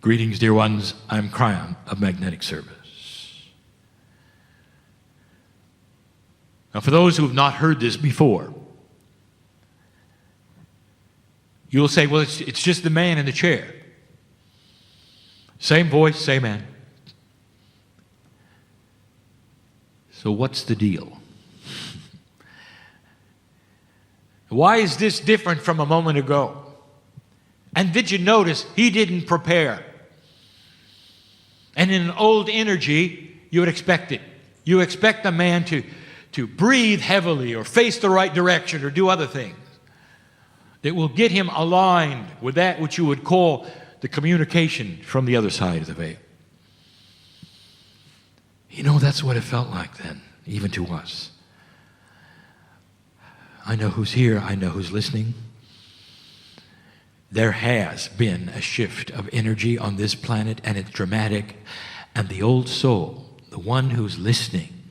Greetings, dear ones. I'm Cryon of Magnetic Service. Now, for those who have not heard this before, you'll say, well, it's just the man in the chair. Same voice, same man. So what's the deal? Why is this different from a moment ago? And did you notice he didn't prepare? And in an old energy, you would expect it. You expect a man to breathe heavily or face the right direction or do other things that will get him aligned with that which you would call the communication from the other side of the veil. You know, that's what it felt like then, even to us. I know who's here. I know who's listening. There has been a shift of energy on this planet, and it's dramatic. And the old soul, the one who's listening,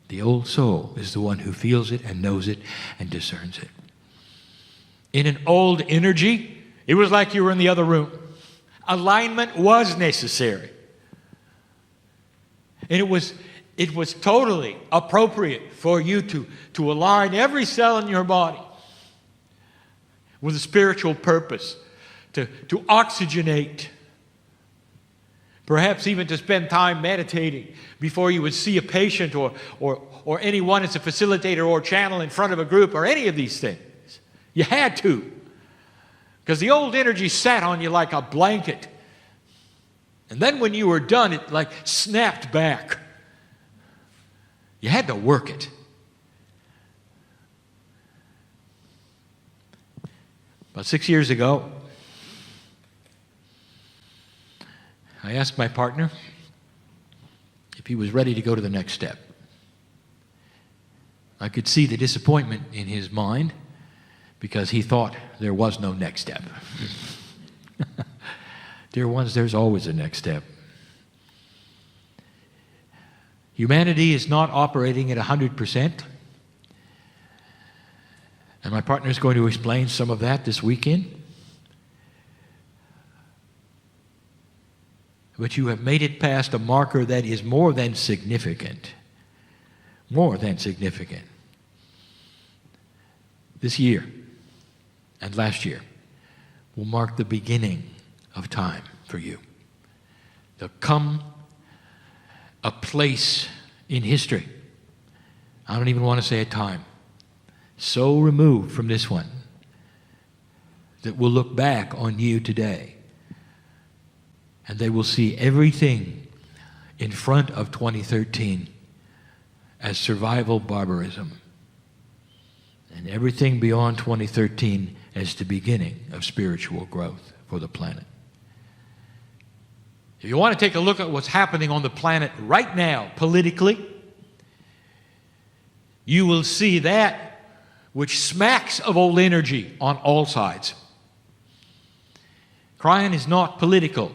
the old soul is the one who feels it and knows it and discerns it. In an old energy, it was like you were in the other room. Alignment was necessary. And it was totally appropriate for you to align every cell in your body with a spiritual purpose, to oxygenate, perhaps even to spend time meditating before you would see a patient or anyone as a facilitator or channel in front of a group or any of these things. You had to, because the old energy sat on you like a blanket. And then when you were done, it like snapped back. You had to work it. About 6 years ago, I asked my partner if he was ready to go to the next step. I could see the disappointment in his mind because he thought there was no next step. Dear ones, there's always a next step. Humanity is not operating at 100%. And my partner is going to explain some of that this weekend. But you have made it past a marker that is more than significant. More than significant. This year and last year will mark the beginning of time for you. There'll come a place in history, I don't even want to say a time, so removed from this one that will look back on you today and they will see everything in front of 2013 as survival barbarism and everything beyond 2013 as the beginning of spiritual growth for the planet. If you want to take a look at what's happening on the planet right now, politically, you will see that which smacks of old energy on all sides. Cryon is not political.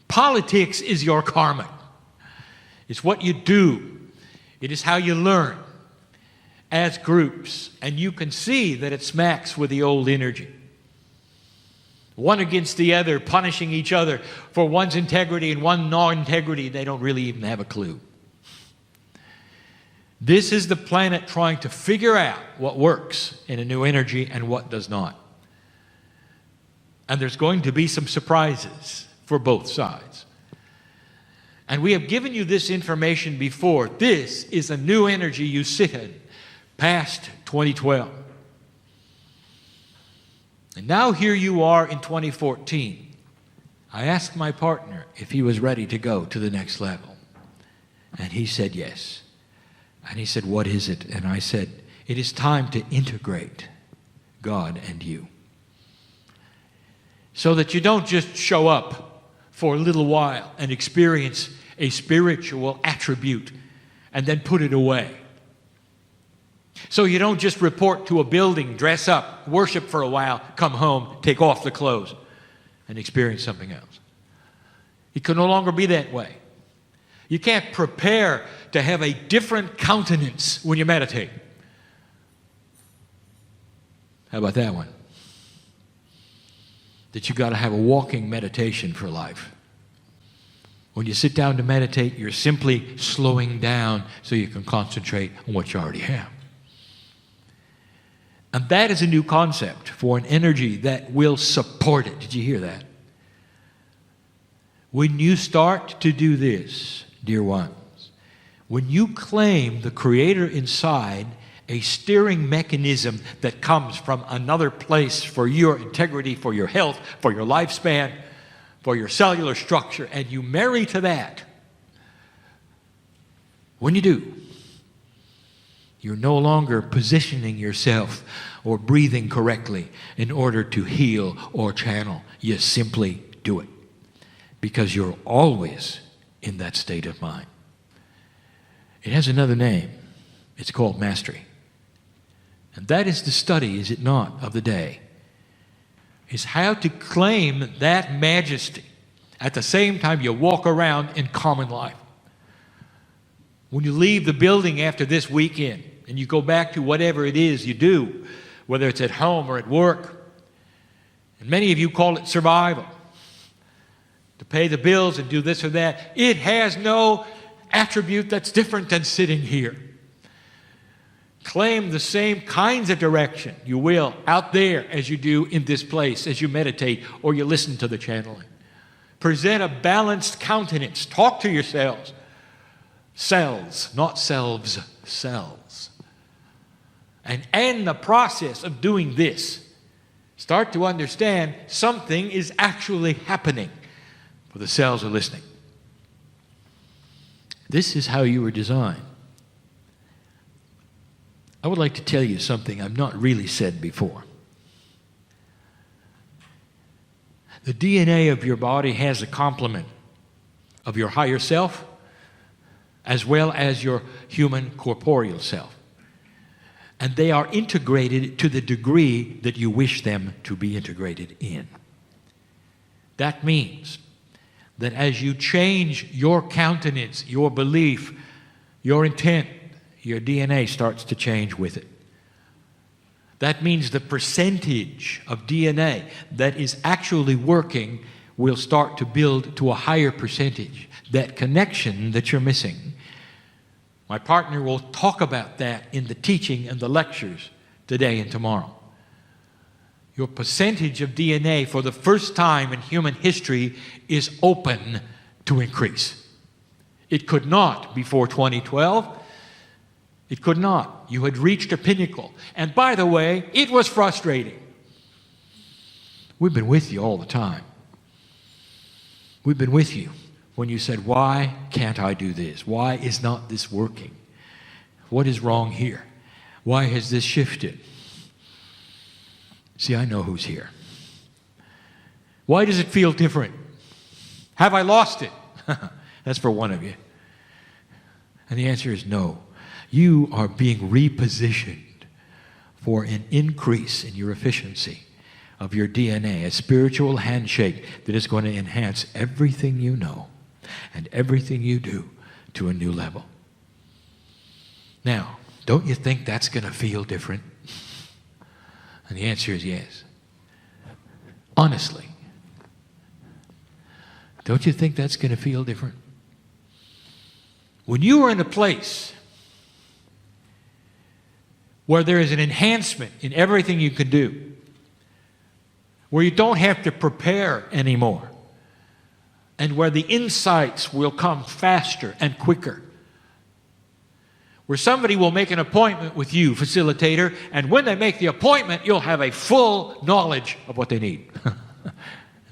Politics is your karma. It's what you do. It is how you learn as groups. And you can see that it smacks with the old energy. One against the other, punishing each other for one's integrity and one's non-integrity. They don't really even have a clue. This is the planet trying to figure out what works in a new energy and what does not. And there's going to be some surprises for both sides. And we have given you this information before. This is a new energy you sit in past 2012. And now here you are in 2014. I asked my partner if he was ready to go to the next level. And he said yes. And he said, what is it? And I said, it is time to integrate God and you. So that you don't just show up for a little while and experience a spiritual attribute and then put it away. So you don't just report to a building, dress up, worship for a while, come home, take off the clothes, and experience something else. It can no longer be that way. You can't prepare to have a different countenance when you meditate. How about that one? That you got to have a walking meditation for life. When you sit down to meditate, you're simply slowing down so you can concentrate on what you already have. And that is a new concept for an energy that will support it. Did you hear that? When you start to do this, dear ones, when you claim the Creator inside, a steering mechanism that comes from another place for your integrity, for your health, for your lifespan, for your cellular structure, and you marry to that, when you do, you're no longer positioning yourself or breathing correctly in order to heal or channel. You simply do it because you're always in that state of mind. It has another name. It's called mastery. And that is the study, is it not, of the day, is how to claim that majesty at the same time you walk around in common life. When you leave the building after this weekend and you go back to whatever it is you do, whether it's at home or at work, and many of you call it survival, to pay the bills and do this or that, it has no attribute that's different than sitting here. Claim the same kinds of direction you will out there as you do in this place, as you meditate or you listen to the channeling. Present a balanced countenance. Talk to yourselves. Selves, not selves, selves. And in the process of doing this, start to understand something is actually happening for the cells are listening. This is how you were designed. I would like to tell you something I've not really said before. The DNA of your body has a complement of your higher self as well as your human corporeal self. And they are integrated to the degree that you wish them to be integrated in. That means that as you change your countenance, your belief, your intent, your DNA starts to change with it. That means the percentage of DNA that is actually working will start to build to a higher percentage. That connection that you're missing. My partner will talk about that in the teaching and the lectures today and tomorrow. Your percentage of DNA for the first time in human history is open to increase. It could not before 2012. It could not. You had reached a pinnacle. And by the way, it was frustrating. We've been with you all the time. We've been with you when you said, why can't I do this? Why is not this working? What is wrong here? Why has this shifted? See, I know who's here. Why does it feel different? Have I lost it? That's for one of you. And the answer is no. You are being repositioned for an increase in your efficiency of your DNA, a spiritual handshake that is going to enhance everything you know and everything you do to a new level. Now, don't you think that's going to feel different? And the answer is yes. Honestly, don't you think that's going to feel different? When you are in a place where there is an enhancement in everything you can do, where you don't have to prepare anymore, and where the insights will come faster and quicker, where somebody will make an appointment with you, facilitator, and when they make the appointment, you'll have a full knowledge of what they need.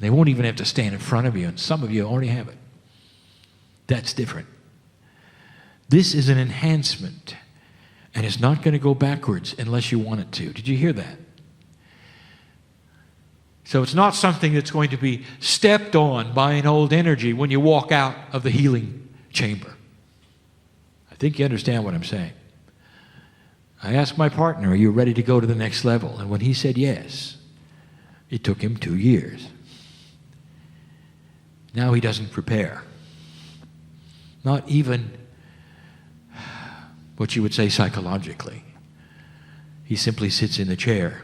They won't even have to stand in front of you, and some of you already have it. That's different. This is an enhancement. And it's not going to go backwards unless you want it to. Did you hear that? So it's not something that's going to be stepped on by an old energy when you walk out of the healing chamber. I think you understand what I'm saying. I asked my partner, are you ready to go to the next level? And when he said yes, it took him 2 years. Now he doesn't prepare. Not even what you would say psychologically. He simply sits in the chair.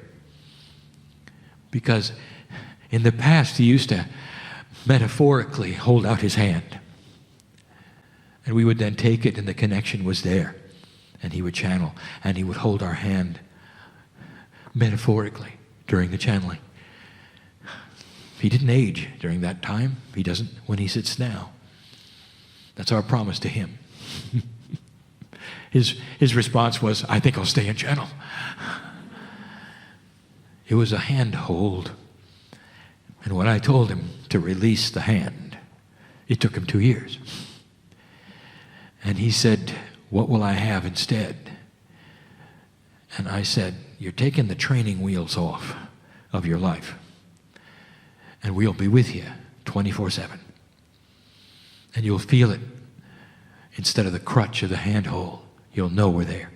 Because in the past, he used to metaphorically hold out his hand And we would then take it, and the connection was there. And he would channel, and he would hold our hand metaphorically during the channeling. He didn't age during that time. He doesn't when he sits now. That's our promise to him. His response was, I think I'll stay and channel. It was a handhold. And when I told him to release the hand, it took him 2 years. And he said, what will I have instead? And I said, you're taking the training wheels off of your life. And we'll be with you 24/7. And you'll feel it. Instead of the crutch or the handhold, you'll know we're there.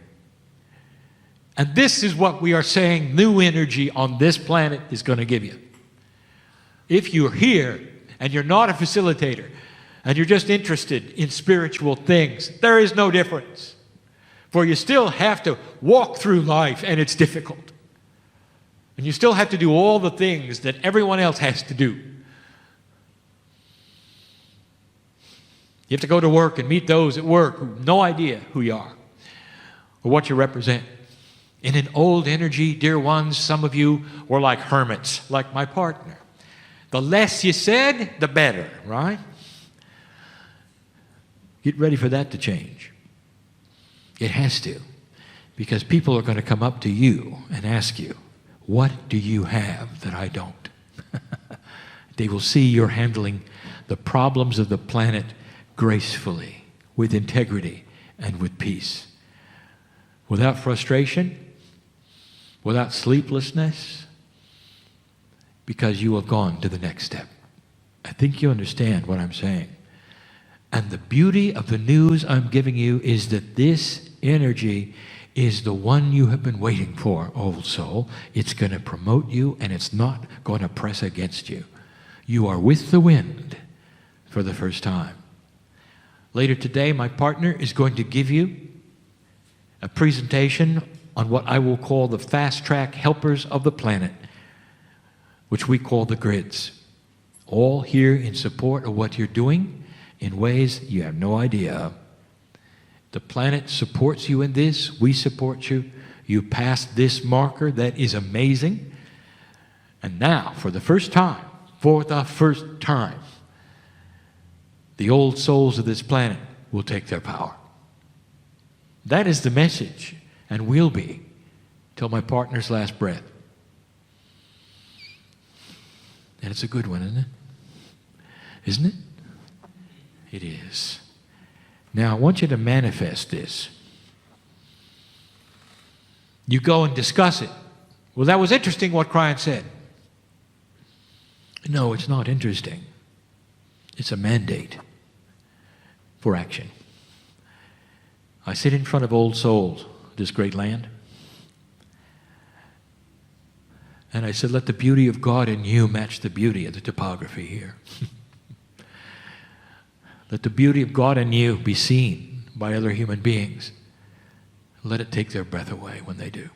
And this is what we are saying new energy on this planet is going to give you. If you're here and you're not a facilitator and you're just interested in spiritual things, there is no difference. For you still have to walk through life, and it's difficult. And you still have to do all the things that everyone else has to do. You have to go to work and meet those at work who have no idea who you are or what you represent. In an old energy, dear ones, some of you were like hermits, like my partner. The less you said, the better, right? Get ready for that to change. It has to, because people are going to come up to you and ask you, what do you have that I don't? They will see you're handling the problems of the planet gracefully, with integrity, and with peace. Without frustration, without sleeplessness, because you have gone to the next step. I think you understand what I'm saying. And the beauty of the news I'm giving you is that this energy is the one you have been waiting for, old soul. It's going to promote you, and it's not going to press against you. You are with the wind for the first time. Later today, my partner is going to give you a presentation on what I will call the fast-track helpers of the planet, which we call the grids. All here in support of what you're doing in ways you have no idea of. The planet supports you in this. We support you. You passed this marker that is amazing. And now, for the first time, the old souls of this planet will take their power. That is the message, and will be till my partner's last breath. And it's a good one, isn't it? Isn't it? It is. Now, I want you to manifest this. You go and discuss it. Well, that was interesting what Kryon said. No, it's not interesting. It's a mandate for action. I sit in front of old souls, this great land, and I said, let the beauty of God in you match the beauty of the topography here. Let the beauty of God in you be seen by other human beings. Let it take their breath away when they do.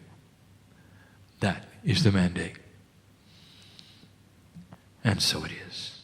That is the mandate. And so it is.